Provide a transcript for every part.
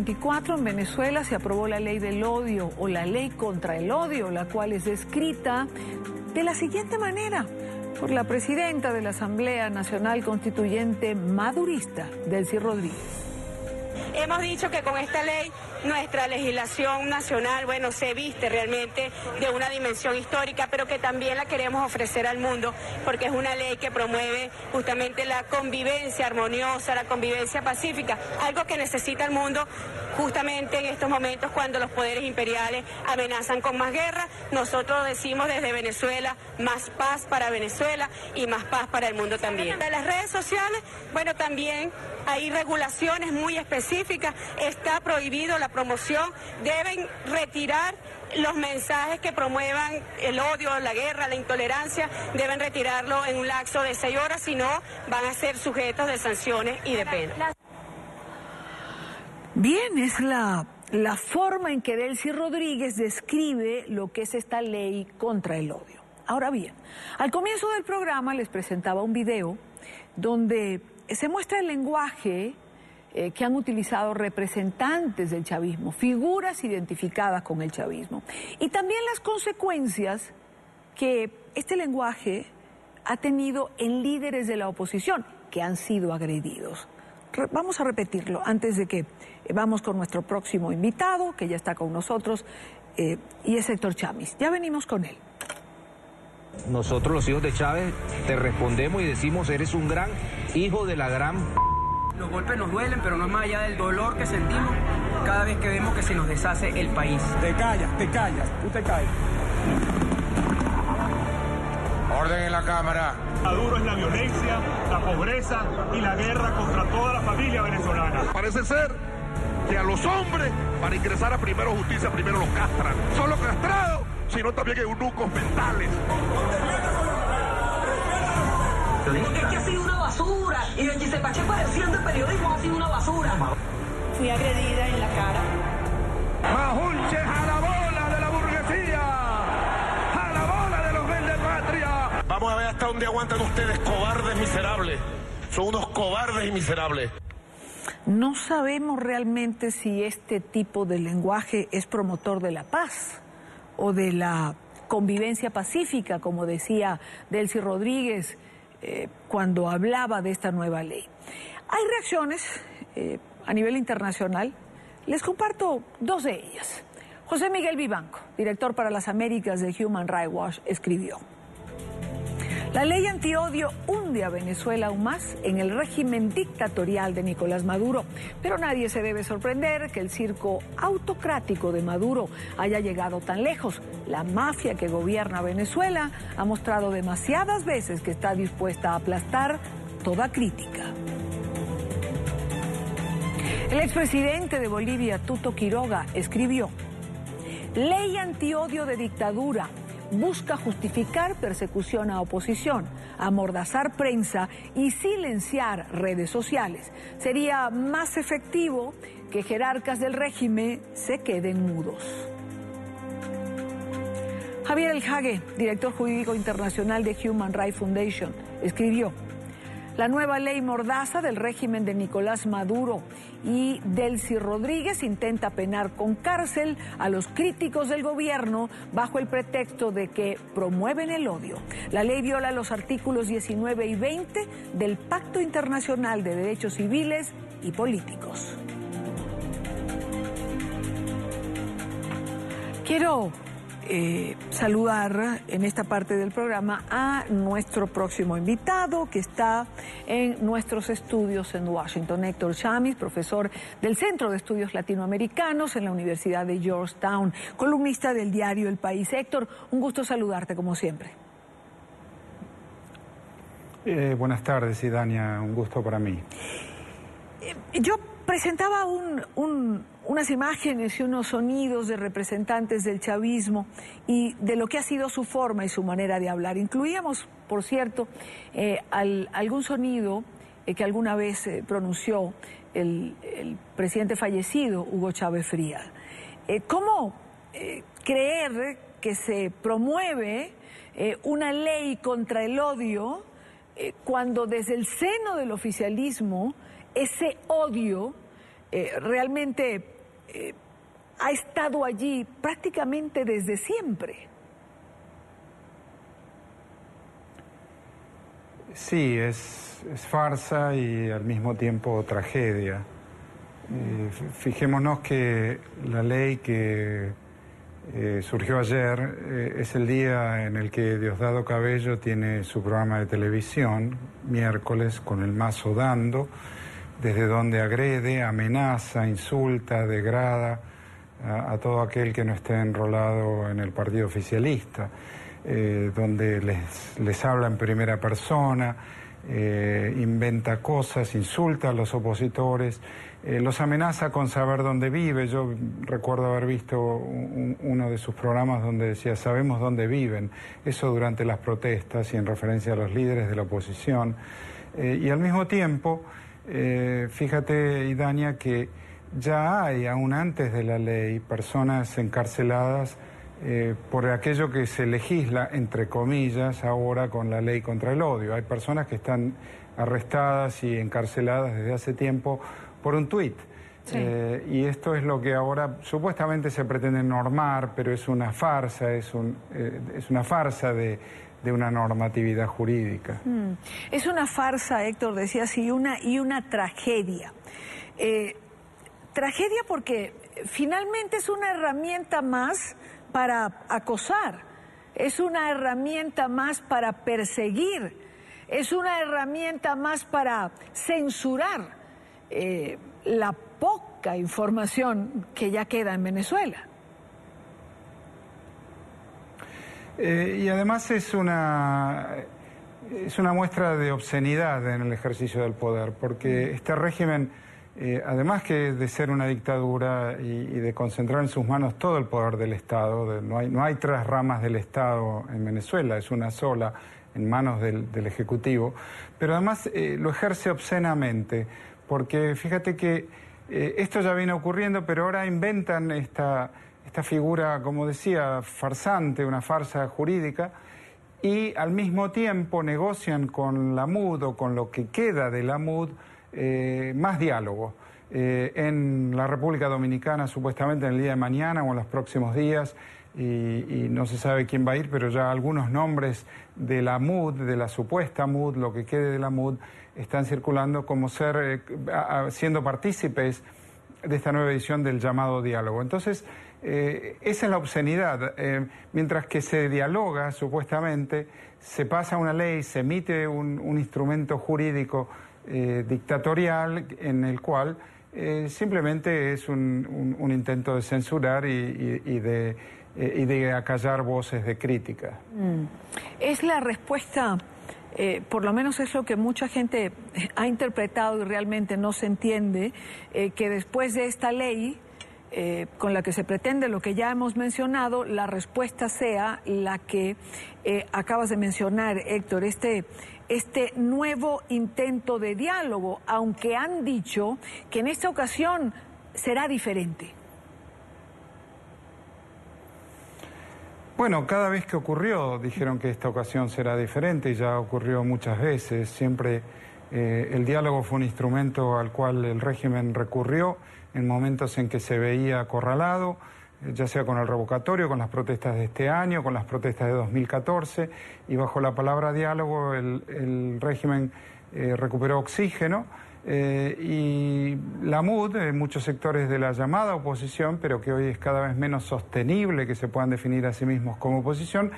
24 en Venezuela se aprobó la ley del odio o la ley contra el odio, la cual es descrita de la siguiente manera por la presidenta de la Asamblea Nacional Constituyente madurista, Delcy Rodríguez. Hemos dicho que con esta ley nuestra legislación nacional, bueno, se viste realmente de una dimensión histórica, pero que también la queremos ofrecer al mundo, porque es una ley que promueve justamente la convivencia armoniosa, la convivencia pacífica, algo que necesita el mundo justamente en estos momentos cuando los poderes imperiales amenazan con más guerra. Nosotros decimos desde Venezuela, más paz para Venezuela y más paz para el mundo también. De las redes sociales, bueno, también hay regulaciones muy específicas, está prohibido la promoción, deben retirar los mensajes que promuevan el odio, la guerra, la intolerancia, deben retirarlo en un lapso de 6 horas, si no van a ser sujetos de sanciones y de pena. Bien, es la forma en que Delcy Rodríguez describe lo que es esta ley contra el odio. Ahora bien, al comienzo del programa les presentaba un video donde se muestra el lenguaje que han utilizado representantes del chavismo, figuras identificadas con el chavismo, y también las consecuencias que este lenguaje ha tenido en líderes de la oposición que han sido agredidos. Vamos a repetirlo antes de que vamos con nuestro próximo invitado, que ya está con nosotros, y es Héctor Chamiz. Ya venimos con él. Nosotros los hijos de Chávez te respondemos y decimos, eres un gran hijo de la gran... Los golpes nos duelen, pero no es más allá del dolor que sentimos cada vez que vemos que se nos deshace el país. Te callas, tú te callas. Orden en la Cámara. Maduro es la violencia, la pobreza y la guerra contra toda la familia venezolana. Parece ser que a los hombres, para ingresar a primero justicia, primero los castran. Son los castrados, sino también eunucos mentales. Porque es que ha sido una basura y el Chisepache padeciendo el periodismo ha sido una basura. Fui agredida en la cara. ¡Majunches a la bola de la burguesía! ¡A la bola de los vendepatria! Vamos a ver hasta dónde aguantan ustedes, cobardes miserables. Son unos cobardes y miserables. No sabemos realmente si este tipo de lenguaje es promotor de la paz o de la convivencia pacífica, como decía Delcy Rodríguez cuando hablaba de esta nueva ley. Hay reacciones a nivel internacional. Les comparto 2 de ellas. José Miguel Vivanco, director para las Américas de Human Rights Watch, escribió: la ley antiodio hunde a Venezuela aún más en el régimen dictatorial de Nicolás Maduro, pero nadie se debe sorprender que el circo autocrático de Maduro haya llegado tan lejos. La mafia que gobierna Venezuela ha mostrado demasiadas veces que está dispuesta a aplastar toda crítica. El expresidente de Bolivia, Tuto Quiroga, escribió: ley antiodio de dictadura. Busca justificar persecución a oposición, amordazar prensa y silenciar redes sociales. Sería más efectivo que jerarcas del régimen se queden mudos. Javier Elhague, director jurídico internacional de Human Rights Foundation, escribió: la nueva ley mordaza del régimen de Nicolás Maduro y Delcy Rodríguez intenta penar con cárcel a los críticos del gobierno bajo el pretexto de que promueven el odio. La ley viola los artículos 19 y 20 del Pacto Internacional de Derechos Civiles y Políticos. Quiero saludar en esta parte del programa a nuestro próximo invitado que está en nuestros estudios en Washington, Héctor Chamiz, profesor del Centro de Estudios Latinoamericanos en la Universidad de Georgetown, columnista del diario El País. Héctor, un gusto saludarte como siempre. Buenas tardes, Idania, un gusto para mí. Yo presentaba unas imágenes y unos sonidos de representantes del chavismo y de lo que ha sido su forma y su manera de hablar. Incluíamos, por cierto, algún sonido que alguna vez pronunció el presidente fallecido, Hugo Chávez Frías. ¿Cómo creer que se promueve una ley contra el odio cuando desde el seno del oficialismo ese odio realmente ha estado allí prácticamente desde siempre. Sí, es farsa y al mismo tiempo tragedia. Fijémonos que la ley que surgió ayer es el día en el que Diosdado Cabello tiene su programa de televisión, miércoles, con el mazo dando, desde donde agrede, amenaza, insulta, degrada a todo aquel que no esté enrolado en el partido oficialista, donde les habla en primera persona, inventa cosas, insulta a los opositores, los amenaza con saber dónde vive. Yo recuerdo haber visto uno de sus programas donde decía, sabemos dónde viven, eso durante las protestas y en referencia a los líderes de la oposición. Y al mismo tiempo, fíjate, Idania, que ya hay, aún antes de la ley, personas encarceladas por aquello que se legisla, entre comillas, ahora con la ley contra el odio. Hay personas que están arrestadas y encarceladas desde hace tiempo por un tuit. Sí. Y esto es lo que ahora supuestamente se pretende normar, pero es una farsa, es una farsa de una normatividad jurídica. Es una farsa, Héctor, decías, y una tragedia. Tragedia porque finalmente es una herramienta más para acosar, es una herramienta más para perseguir, es una herramienta más para censurar la poca información que ya queda en Venezuela. Y además es una muestra de obscenidad en el ejercicio del poder, porque este régimen, además que de ser una dictadura y de concentrar en sus manos todo el poder del Estado, no hay tres ramas del Estado en Venezuela, es una sola en manos del Ejecutivo, pero además lo ejerce obscenamente, porque fíjate que esto ya viene ocurriendo, pero ahora inventan esta figura, como decía, farsante, una farsa jurídica, y al mismo tiempo negocian con la MUD o con lo que queda de la MUD más diálogo. En la República Dominicana, supuestamente en el día de mañana o en los próximos días, y no se sabe quién va a ir, pero ya algunos nombres de la MUD, de la supuesta MUD, lo que quede de la MUD, están circulando como siendo partícipes de esta nueva edición del llamado diálogo. Entonces, esa es la obscenidad. Mientras que se dialoga, supuestamente, se pasa una ley, se emite un instrumento jurídico dictatorial en el cual simplemente es un intento de censurar y de acallar voces de crítica. Es la respuesta, por lo menos es lo que mucha gente ha interpretado y realmente no se entiende, que después de esta ley con la que se pretende lo que ya hemos mencionado, la respuesta sea la que acabas de mencionar, Héctor, este nuevo intento de diálogo, aunque han dicho que en esta ocasión será diferente. Bueno, cada vez que ocurrió dijeron que esta ocasión será diferente y ya ocurrió muchas veces. Siempre el diálogo fue un instrumento al cual el régimen recurrió en momentos en que se veía acorralado, ya sea con el revocatorio, con las protestas de este año, con las protestas de 2014, y bajo la palabra diálogo el régimen recuperó oxígeno, y la MUD, en muchos sectores de la llamada oposición, pero que hoy es cada vez menos sostenible que se puedan definir a sí mismos como oposición,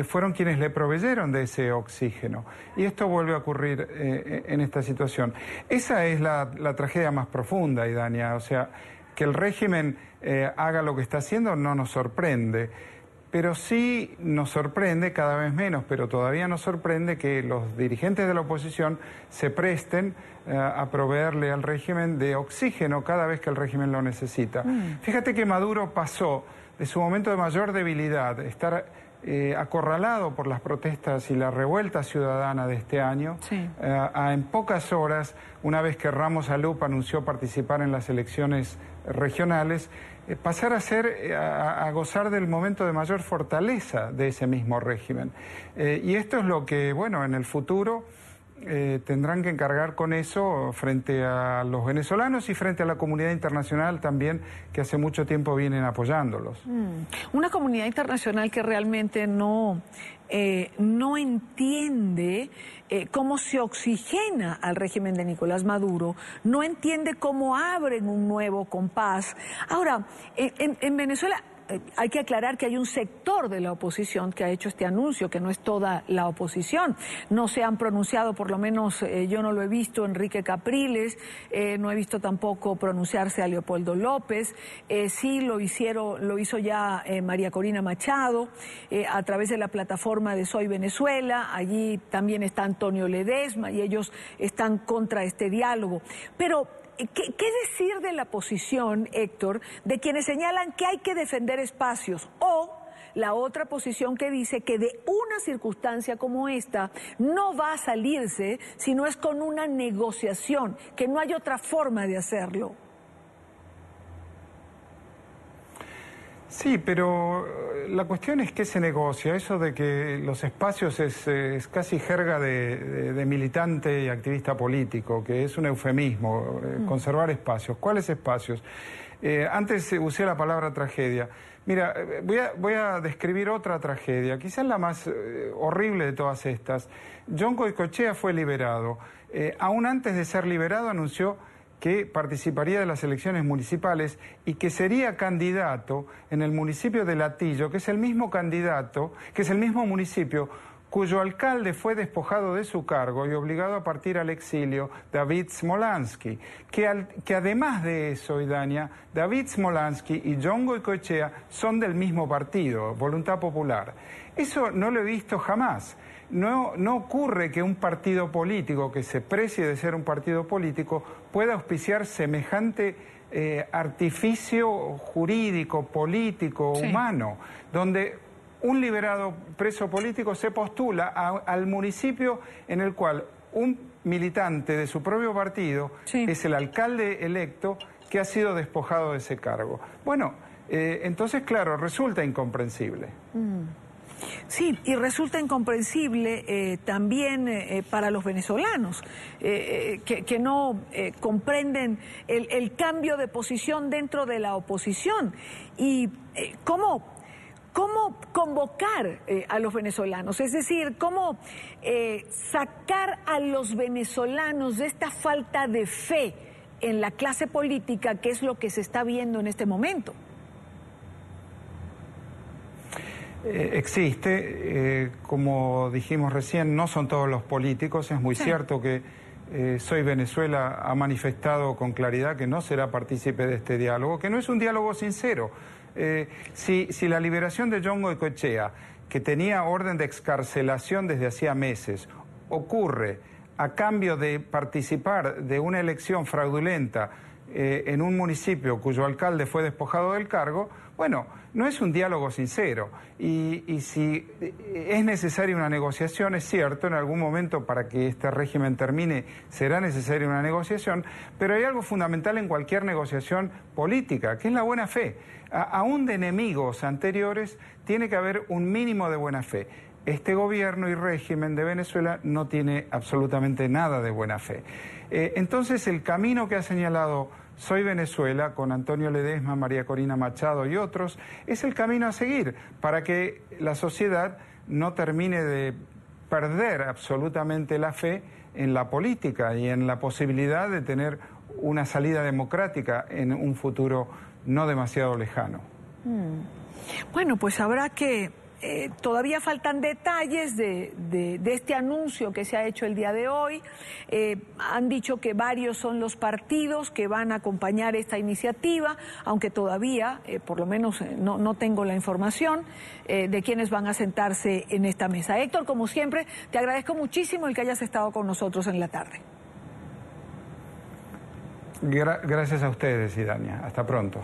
fueron quienes le proveyeron de ese oxígeno. Y esto vuelve a ocurrir en esta situación. Esa es la tragedia más profunda, Idania. O sea, que el régimen haga lo que está haciendo no nos sorprende. Pero sí nos sorprende, cada vez menos, pero todavía nos sorprende que los dirigentes de la oposición se presten a proveerle al régimen de oxígeno cada vez que el régimen lo necesita. Fíjate que Maduro pasó de su momento de mayor debilidad, estar acorralado por las protestas y la revuelta ciudadana de este año, sí, a en pocas horas, una vez que Ramos Alup anunció participar en las elecciones regionales, pasar a gozar del momento de mayor fortaleza de ese mismo régimen. Y esto es lo que, bueno, en el futuro tendrán que encargar con eso frente a los venezolanos y frente a la comunidad internacional también, que hace mucho tiempo vienen apoyándolos. Una comunidad internacional que realmente no entiende cómo se oxigena al régimen de Nicolás Maduro, no entiende cómo abren un nuevo compás. Ahora, en Venezuela hay que aclarar que hay un sector de la oposición que ha hecho este anuncio, que no es toda la oposición. No se han pronunciado, por lo menos yo no lo he visto, Enrique Capriles, no he visto tampoco pronunciarse a Leopoldo López, sí lo hizo ya María Corina Machado, a través de la plataforma de Soy Venezuela. Allí también está Antonio Ledesma y ellos están contra este diálogo. Pero ¿qué decir de la posición, Héctor, de quienes señalan que hay que defender espacios, o la otra posición que dice que de una circunstancia como esta no va a salirse si no es con una negociación, que no hay otra forma de hacerlo? Sí, pero la cuestión es que se negocia. Eso de que los espacios es casi jerga de militante y activista político, que es un eufemismo, conservar espacios. ¿Cuáles espacios? Antes usé la palabra tragedia. Mira, voy a describir otra tragedia, quizás la más horrible de todas estas. John Goycochea fue liberado. Aún antes de ser liberado anunció que participaría de las elecciones municipales y que sería candidato en el municipio de Latillo, que es el mismo candidato, que es el mismo municipio cuyo alcalde fue despojado de su cargo y obligado a partir al exilio, David Smolansky, que además de eso, Idania, David Smolansky y John Goycochea son del mismo partido, Voluntad Popular. Eso no lo he visto jamás. No ocurre que un partido político que se precie de ser un partido político pueda auspiciar semejante artificio jurídico, político, humano, donde un liberado preso político se postula al municipio en el cual un militante de su propio partido es el alcalde electo que ha sido despojado de ese cargo. Bueno, entonces, claro, resulta incomprensible. Sí, y resulta incomprensible también para los venezolanos, que no comprenden el cambio de posición dentro de la oposición. Y cómo convocar a los venezolanos, es decir, cómo sacar a los venezolanos de esta falta de fe en la clase política, que es lo que se está viendo en este momento. Existe, como dijimos recién, no son todos los políticos. Es muy cierto que Soy Venezuela ha manifestado con claridad que no será partícipe de este diálogo, que no es un diálogo sincero. Si la liberación de John Goycochea, que tenía orden de excarcelación desde hacía meses, ocurre a cambio de participar de una elección fraudulenta en un municipio cuyo alcalde fue despojado del cargo, bueno, no es un diálogo sincero. Y si es necesaria una negociación, es cierto, en algún momento para que este régimen termine será necesaria una negociación, pero hay algo fundamental en cualquier negociación política, que es la buena fe. Aún de enemigos anteriores tiene que haber un mínimo de buena fe. Este gobierno y régimen de Venezuela no tiene absolutamente nada de buena fe. Entonces el camino que ha señalado Soy Venezuela, con Antonio Ledesma, María Corina Machado y otros, es el camino a seguir para que la sociedad no termine de perder absolutamente la fe en la política y en la posibilidad de tener una salida democrática en un futuro no demasiado lejano. Bueno, pues habrá que... todavía faltan detalles de este anuncio que se ha hecho el día de hoy. Han dicho que varios son los partidos que van a acompañar esta iniciativa, aunque todavía, por lo menos no tengo la información de quiénes van a sentarse en esta mesa. Héctor, como siempre, te agradezco muchísimo el que hayas estado con nosotros en la tarde. Gracias a ustedes, Idania. Hasta pronto.